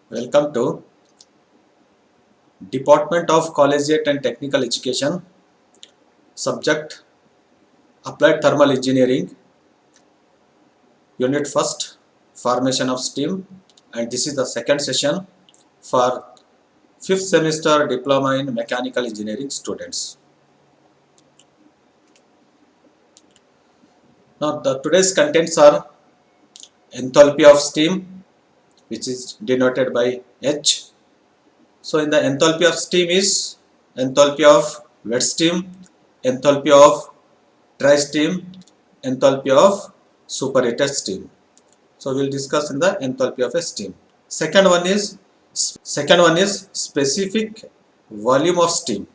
Welcome to Department of Collegiate and Technical Education. Subject Applied Thermal Engineering. Unit 1st Formation of Steam, and this is the second session for 5th semester Diploma in Mechanical Engineering students. Now today's contents are enthalpy of steam, which is denoted by H. So in the enthalpy of steam is enthalpy of wet steam, enthalpy of dry steam, enthalpy of superheated steam. So we will discuss in the enthalpy of a steam. Second one is specific volume of steam.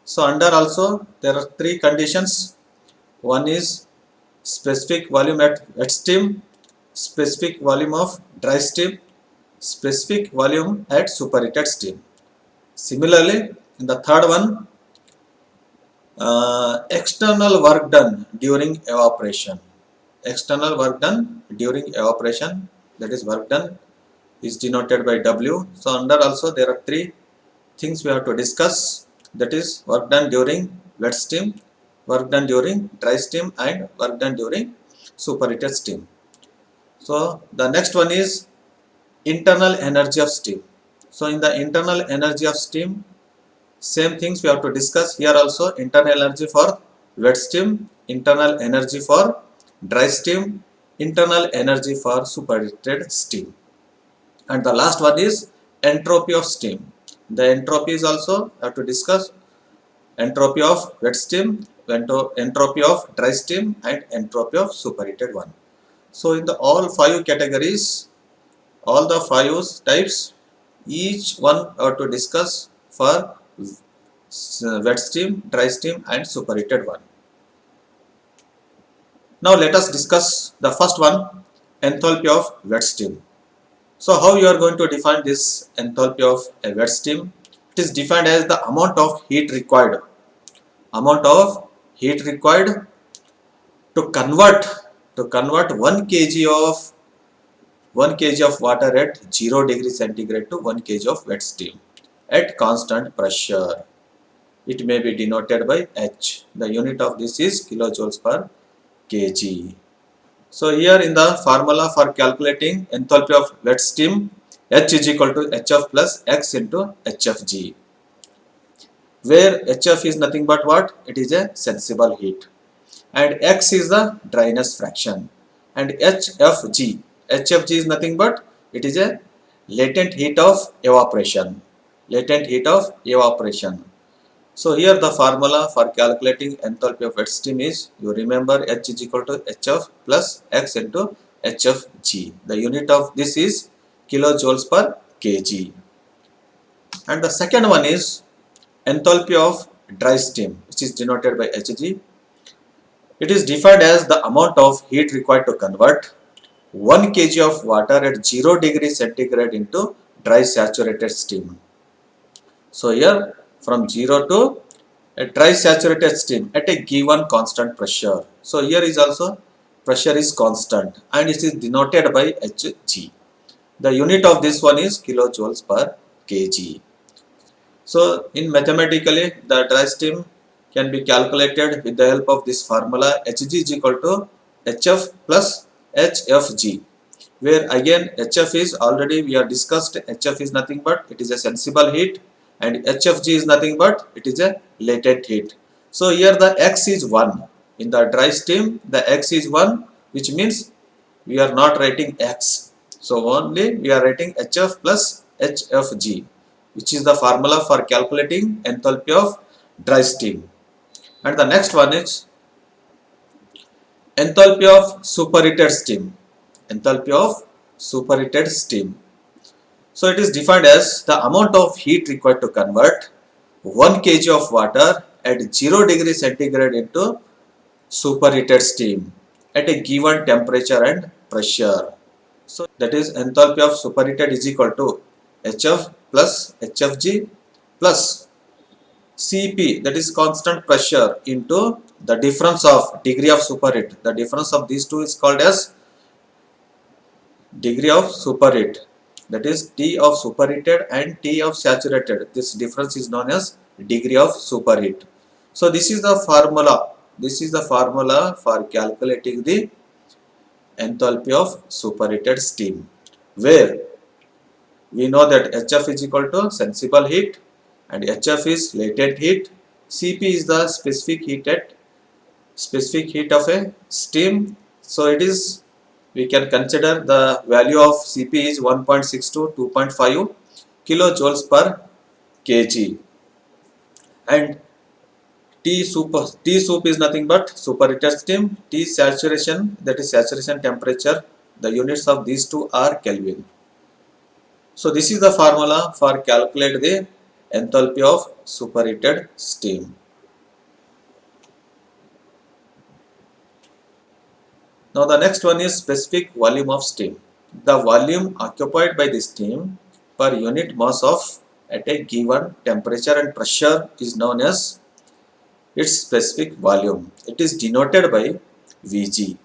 So under also there are three conditions. One is specific volume at wet steam, specific volume of dry steam, specific volume at superheated steam. Similarly, in the third one, external work done during evaporation. External work done during evaporation, that is work done, is denoted by W. So under also there are three things we have to discuss, that is work done during wet steam, work done during dry steam, and work done during superheated steam. So the next one is internal energy of steam. So in the internal energy of steam, same things we have to discuss here also. Internal energy for wet steam, internal energy for dry steam, internal energy for superheated steam. And the last one is entropy of steam. The entropy is also have to discuss. Entropy of wet steam, entropy of dry steam, and entropy of superheated one. So in the all five categories, all the five types, each one have to discuss for wet steam, dry steam, and superheated one. Now let us discuss the first one, enthalpy of wet steam. So how you are going to define this enthalpy of a wet steam? It is defined as the amount of heat required. Amount of heat required to convert 1 kg of water at 0 degree centigrade to 1 kg of wet steam at constant pressure. It may be denoted by H. The unit of this is kilojoules per kg. So here in the formula for calculating enthalpy of wet steam, H is equal to HF plus X into HFG, where HF is nothing but what? It is a sensible heat, and X is the dryness fraction, and HFG is nothing but it is a latent heat of evaporation. So here the formula for calculating enthalpy of wet steam is, you remember, H is equal to HF plus X into HFG. The unit of this is kilojoules per kg. And the second one is enthalpy of dry steam, which is denoted by Hg. It is defined as the amount of heat required to convert 1 kg of water at 0 degree centigrade into dry saturated steam. So here from 0 to a dry saturated steam at a given constant pressure. So here is also pressure is constant and it is denoted by Hg. The unit of this one is kilojoules per kg. So in mathematically, the dry steam can be calculated with the help of this formula. Hg is equal to Hf plus HFG, where again Hf is already we have discussed. Hf is nothing but it is a sensible heat, and HFG is nothing but it is a latent heat. So here the X is 1. In the dry steam the X is 1, which means we are not writing X. So only we are writing Hf plus HFG, which is the formula for calculating enthalpy of dry steam. And the next one is enthalpy of superheated steam. Enthalpy of superheated steam. So it is defined as the amount of heat required to convert 1 kg of water at 0 degree centigrade into superheated steam at a given temperature and pressure. So that is enthalpy of superheated is equal to Hf plus HFG plus Cp, that is constant pressure, into the difference of degree of superheat. The difference of these two is called as degree of superheat. that is T of superheated and T of saturated. This difference is known as degree of superheat. So this is the formula. This is the formula for calculating the enthalpy of superheated steam, where we know that HF is equal to sensible heat and HF is latent heat. Cp is the specific heat of a steam. So it is, we can consider the value of Cp is 1.6 to 2.5 kilojoules per kg, and T soup is nothing but superheated steam. T saturation, that is saturation temperature. The units of these two are Kelvin. So this is the formula for calculate the enthalpy of superheated steam. Now the next one is specific volume of steam. The volume occupied by the steam per unit mass of at a given temperature and pressure is known as its specific volume. It is denoted by Vg.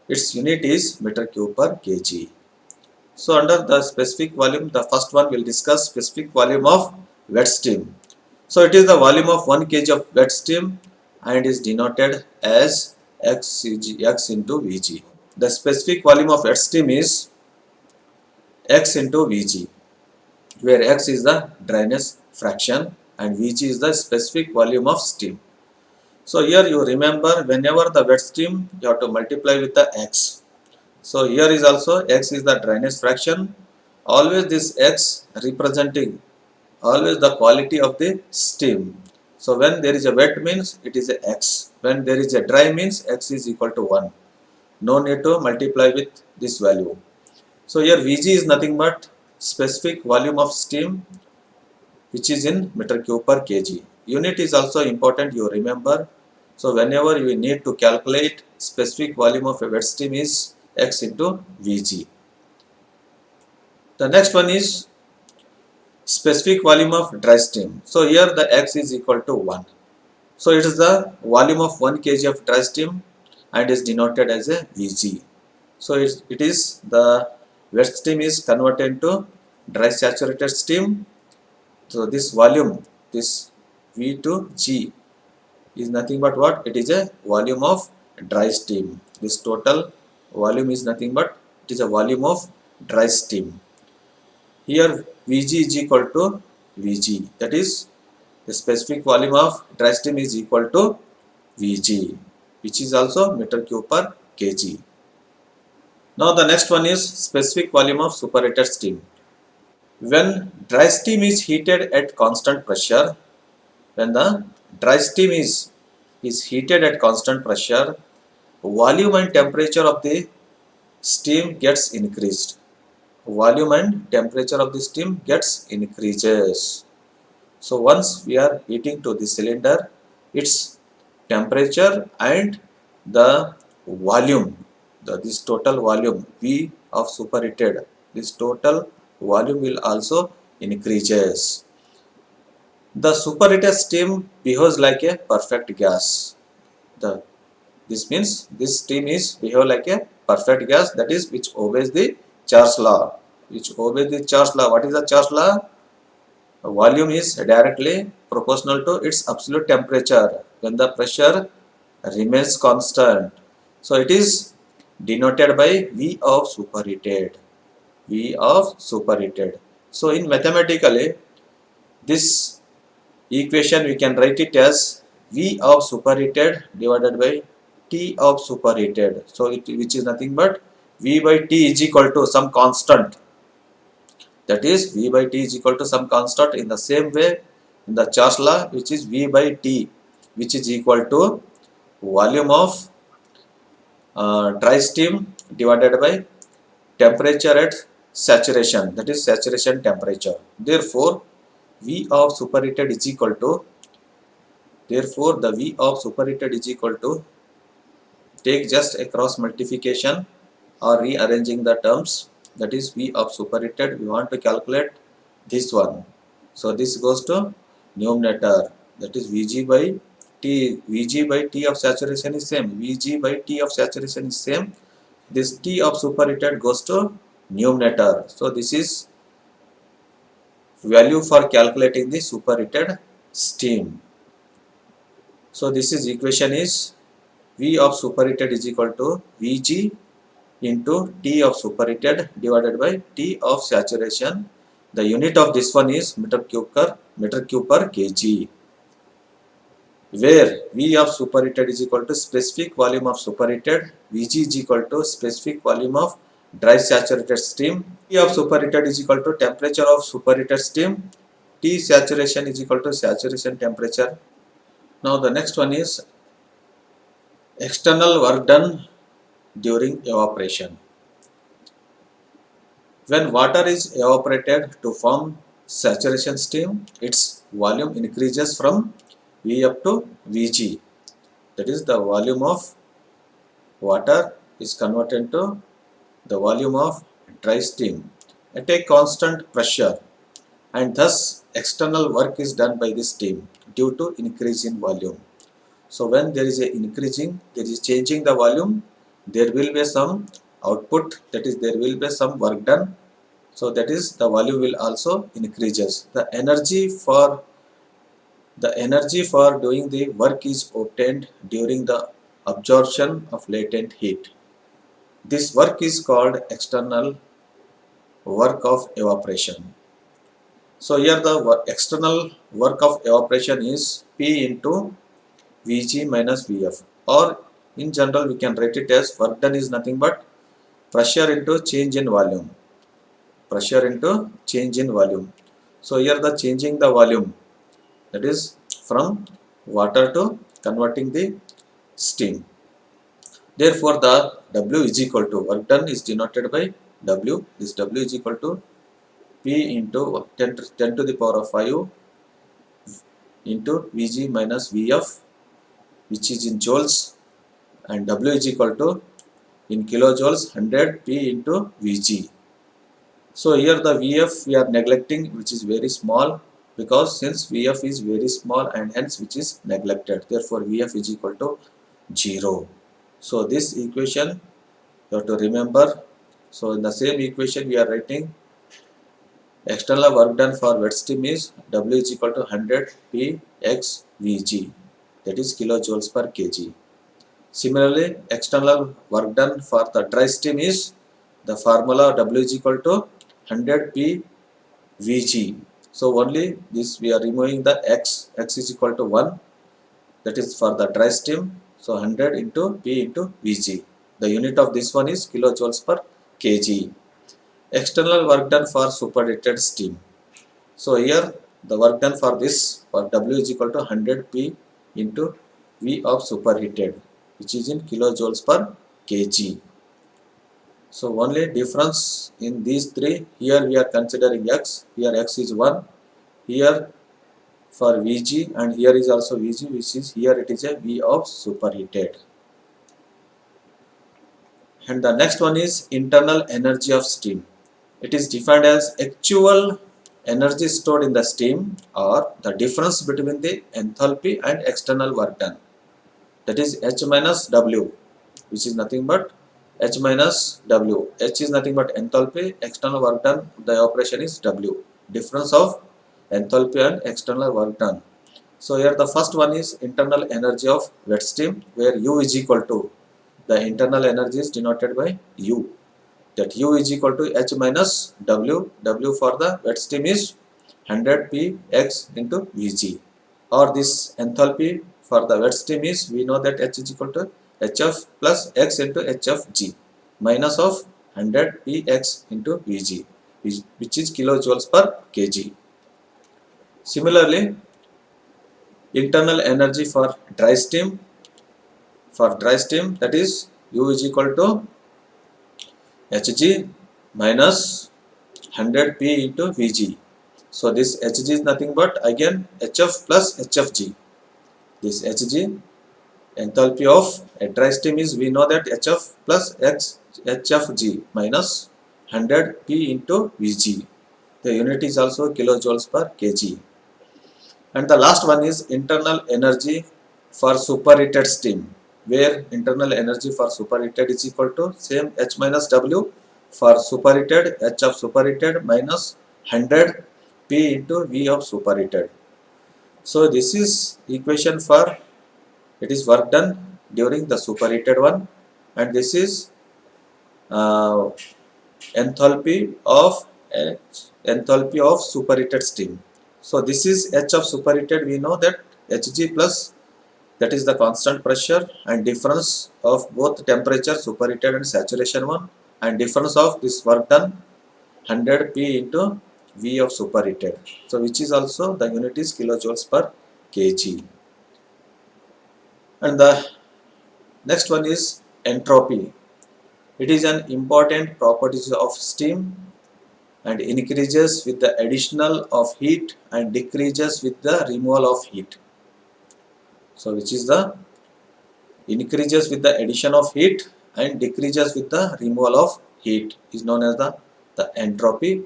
Its unit is meter cube per kg. So under the specific volume, the first one will discuss specific volume of wet steam. So it is the volume of 1 kg of wet steam and is denoted as X into Vg. The specific volume of wet steam is X into Vg, where X is the dryness fraction and Vg is the specific volume of steam. So here you remember, whenever the wet steam, you have to multiply with the X. So here is also X is the dryness fraction. Always this X representing always the quality of the steam. So when there is a wet means it is a X. When there is a dry means X is equal to 1. No need to multiply with this value. So here Vg is nothing but specific volume of steam, which is in meter cube per kg. Unit is also important, you remember. So whenever you need to calculate specific volume of a wet steam is X into Vg. The next one is specific volume of dry steam. So here the X is equal to 1. So it is the volume of 1 kg of dry steam and is denoted as a Vg. So it is the wet steam is converted into dry saturated steam. So this volume, this V to G is nothing but what? It is a volume of dry steam. This total volume is nothing but it is a volume of dry steam. Here Vg is equal to Vg, that is the specific volume of dry steam is equal to Vg, which is also meter cube per kg. Now the next one is specific volume of superheated steam. When dry steam is heated at constant pressure, when the dry steam is heated at constant pressure, volume and temperature of the steam gets increased. Volume and temperature of the steam gets increases. So once we are heating to the cylinder, its temperature and the volume, this total volume V of superheated, this total volume will also increases. The superheated steam behaves like a perfect gas. This means this steam is behave like a perfect gas, that is which obeys the Charles law. Which obeys the Charles law. What is the Charles law? Volume is directly proportional to its absolute temperature when the pressure remains constant. So it is denoted by V of superheated. V of superheated. So in mathematically, this equation we can write it as V of superheated divided by T of superheated. So which is nothing but V by T is equal to some constant. That is V by T is equal to some constant. In the same way, in the Charles law, which is V by T, which is equal to volume of dry steam divided by temperature at saturation, that is saturation temperature. Therefore, V of superheated is equal to, therefore the V of superheated is equal to, take just a cross multiplication or rearranging the terms, that is V of superheated, we want to calculate this one. So this goes to numerator, that is Vg by T. Vg by T of saturation is same. Vg by T of saturation is same. This T of superheated goes to numerator. So this is value for calculating the superheated steam. So this is equation is V of superheated is equal to Vg into T of superheated divided by T of saturation. The unit of this one is meter cube per kg, where V of superheated is equal to specific volume of superheated, Vg is equal to specific volume of dry saturated steam, T of superheated is equal to temperature of superheated steam, T saturation is equal to saturation temperature. Now the next one is external work done during evaporation. When water is evaporated to form saturation steam, its volume increases from V up to Vg. That is, the volume of water is converted to the volume of dry steam at a constant pressure, and thus external work is done by the steam due to increase in volume. So when there is changing the volume, there will be some output, that is there will be some work done. So that is, the volume will also increases. The energy for doing the work is obtained during the absorption of latent heat. This work is called external work of evaporation. So here the external work of evaporation is P into Vg minus Vf, or in general we can write it as work done is nothing but pressure into change in volume. Pressure into change in volume. So here the changing the volume, that is from water to converting the steam. Therefore the W is equal to, work done is denoted by W. This W is equal to P into 10 to the power of 5 into Vg minus Vf, which is in joules, and W is equal to in kilojoules 100 P into Vg. So here the Vf we are neglecting, which is very small, because since Vf is very small and hence which is neglected, therefore Vf is equal to 0. So this equation you have to remember. So in the same equation we are writing external work done for wet steam is W is equal to 100 P x Vg, that is kilojoules per kg. Similarly, external work done for the dry steam is, the formula W is equal to 100 P Vg. So only this we are removing the x is equal to 1, that is for the dry steam. So 100 into P into Vg. The unit of this one is kilojoules per kg. External work done for superheated steam. So here the work done for this, for W is equal to 100 P into V of superheated, which is in kilojoules per kg. So only difference in these three, here we are considering x, here x is 1, here for Vg, and here is also Vg, which is here it is a V of superheated. And the next one is internal energy of steam. It is defined as actual energy stored in the steam, or the difference between the enthalpy and external work done. That is H minus W, which is nothing but H minus W. H is nothing but enthalpy, external work done, the operation is W. Difference of enthalpy and external work done. So here the first one is internal energy of wet steam, where U is equal to, the internal energy is denoted by U. That U is equal to H minus W. W for the wet steam is 100 P x into Vg, or this enthalpy for the wet steam is, we know that H is equal to Hf plus x into Hfg minus of 100 P x into Vg, which is kilojoules per kg. Similarly, internal energy for dry steam, that is U is equal to Hg minus 100 P into Vg. So this Hg is nothing but again Hf plus Hfg. This Hg, enthalpy of a dry steam is, we know that Hf plus Hfg minus 100 P into Vg. The unit is also kilojoules per kg. And the last one is internal energy for superheated steam, where internal energy for superheated is equal to same H minus W for superheated, H of superheated minus 100 P into V of superheated. So this is equation for, it is work done during the superheated one, and this is uh, enthalpy of superheated steam. So this is H of superheated. We know that Hg plus, that is the constant pressure, and difference of both temperature superheated and saturation one, and difference of this work done 100 P into V of superheated. So which is also the unit is kilojoules per kg. And the next one is entropy. It is an important property of steam and increases with the additional of heat and decreases with the removal of heat. So which is the increases with the addition of heat and decreases with the removal of heat is known as the entropy.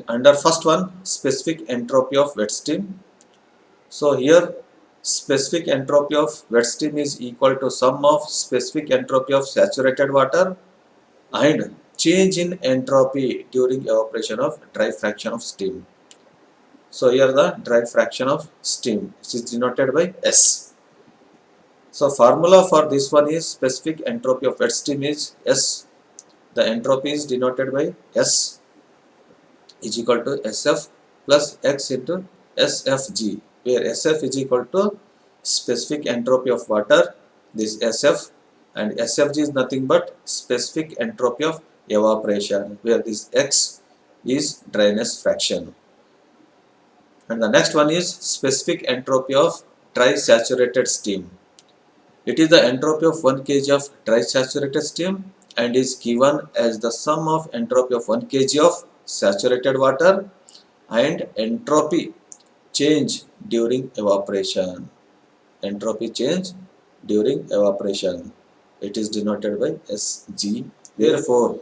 Under first one, specific entropy of wet steam. So here specific entropy of wet steam is equal to sum of specific entropy of saturated water and change in entropy during evaporation of dry fraction of steam. So here the dry fraction of steam, which is denoted by S. So formula for this one is specific entropy of wet steam is S. The entropy is denoted by S is equal to SF plus X into SFG, where SF is equal to specific entropy of water, this SF, and SFG is nothing but specific entropy of evaporation, where this X is dryness fraction. And the next one is specific entropy of dry saturated steam. It is the entropy of 1 kg of dry saturated steam and is given as the sum of entropy of 1 kg of saturated water and entropy change during evaporation. Entropy change during evaporation. It is denoted by Sg. Therefore,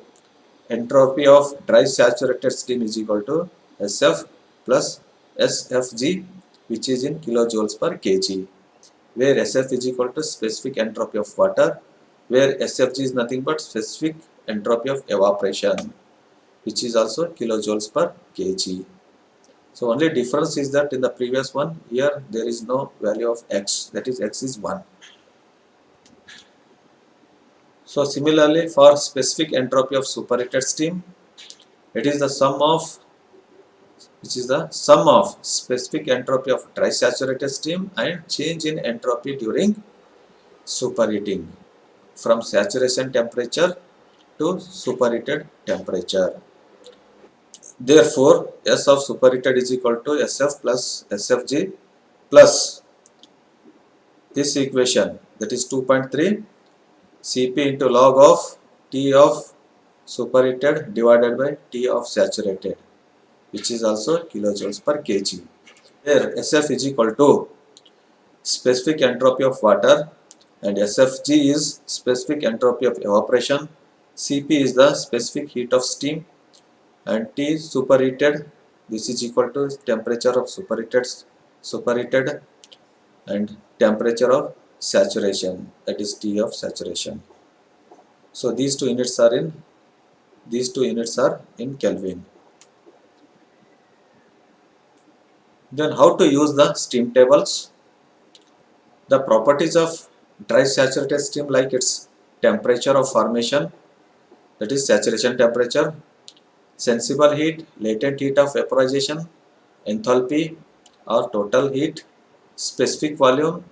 entropy of dry saturated steam is equal to Sf plus Sfg, which is in kilojoules per kg, where Sf is equal to specific entropy of water, where Sfg is nothing but specific entropy of evaporation, which is also kilojoules per kg. So only difference is that in the previous one, here there is no value of X, that is X is 1. So similarly for specific entropy of superheated steam, it is the sum of, which is the sum of specific entropy of dry saturated steam and change in entropy during superheating from saturation temperature to superheated temperature. Therefore, S of superheated is equal to Sf plus Sfg plus this equation, that is 2.3 Cp into log of T of superheated divided by T of saturated, which is also kilojoules per kg. Here Sf is equal to specific entropy of water and Sfg is specific entropy of evaporation, Cp is the specific heat of steam, and T superheated, this is equal to temperature of superheated and temperature of saturation, that is T of saturation. So these two units are in Kelvin. Then how to use the steam tables? The properties of dry saturated steam, like its temperature of formation, that is saturation temperature, sensible heat, latent heat of vaporization, enthalpy or total heat, specific volume,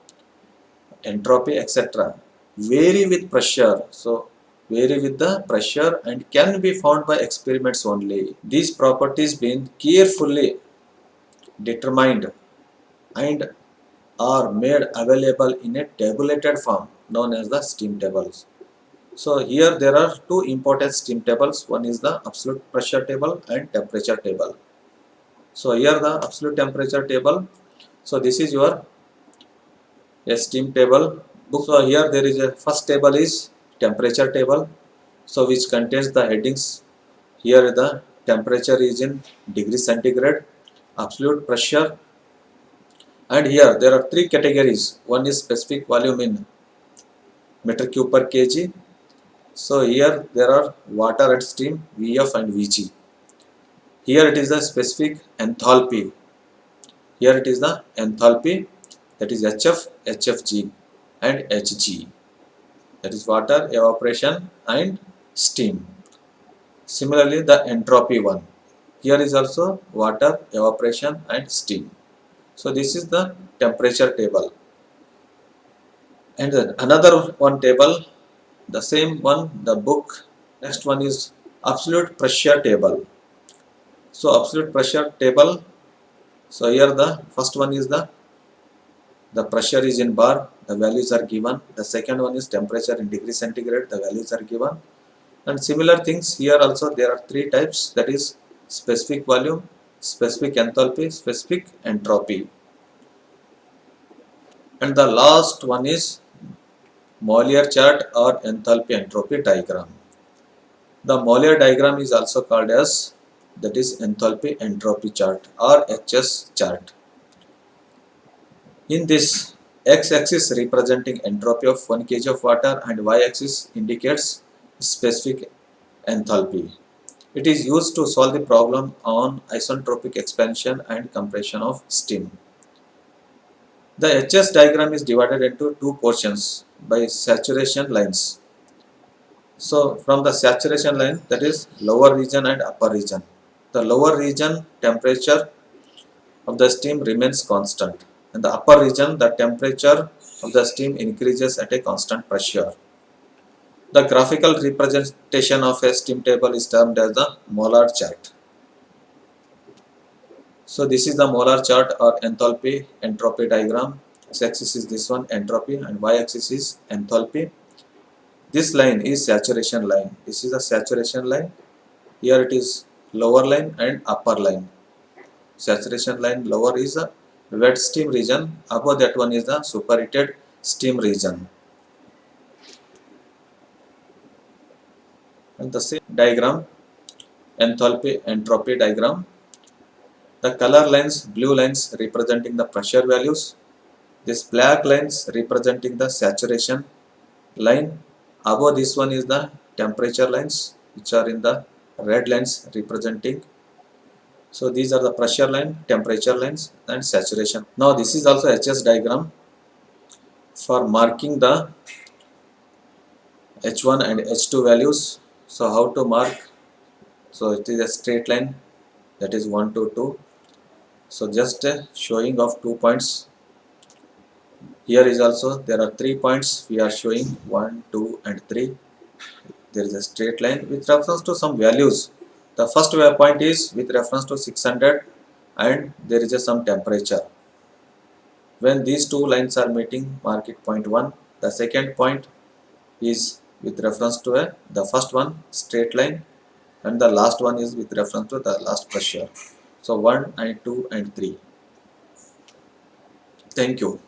entropy, etc. vary with pressure. So vary with the pressure and can be found by experiments only. These properties being carefully determined and are made available in a tabulated form known as the steam tables. So here there are two important steam tables. One is the absolute pressure table and temperature table. So here the absolute temperature table. So this is your steam table book. So here there is a first table is temperature table. So which contains the headings. Here the temperature is in degree centigrade, absolute pressure, and here there are three categories. One is specific volume in meter cube per kg. So here there are water and steam Vf and Vg. Here it is the specific enthalpy. Here it is the enthalpy, that is Hf, Hfg and Hg, that is water, evaporation and steam. Similarly the entropy one. Here is also water, evaporation and steam. So this is the temperature table. And then another one table, the same one, the book. Next one is absolute pressure table. So absolute pressure table. So here the first one is the pressure is in bar, the values are given. The second one is temperature in degree centigrade, the values are given. And similar things here also there are three types, that is specific volume, specific enthalpy, specific entropy. And the last one is Mollier chart or enthalpy entropy diagram. The Mollier diagram is also called as, that is enthalpy entropy chart or HS chart. In this, x-axis representing entropy of 1 kg of water and y-axis indicates specific enthalpy. It is used to solve the problem on isentropic expansion and compression of steam. The HS diagram is divided into two portions by saturation lines. So from the saturation line, that is lower region and upper region. The lower region temperature of the steam remains constant. In the upper region, the temperature of the steam increases at a constant pressure. The graphical representation of a steam table is termed as the molar chart. So this is the molar chart or enthalpy entropy diagram. X-axis is this one, entropy, and y-axis is enthalpy. This line is saturation line. This is the saturation line. Here it is lower line and upper line. Saturation line lower is the wet steam region, above that one is the superheated steam region. And the same diagram, enthalpy entropy diagram. The color lines, blue lines representing the pressure values, this black lines representing the saturation line. Above this one is the temperature lines, which are in the red lines representing. So these are the pressure line, temperature lines and saturation. Now this is also HS diagram for marking the H1 and H2 values. So how to mark? So it is a straight line, that is 1 to 2. So just a showing of 2 points. Here is also there are 3 points we are showing, 1, 2 and 3. There is a straight line with reference to some values. The first point is with reference to 600 and there is some temperature. When these two lines are meeting, mark it point 1. The second point is with reference to the first one straight line, and the last one is with reference to the last pressure. So 1 and 2 and 3. Thank you.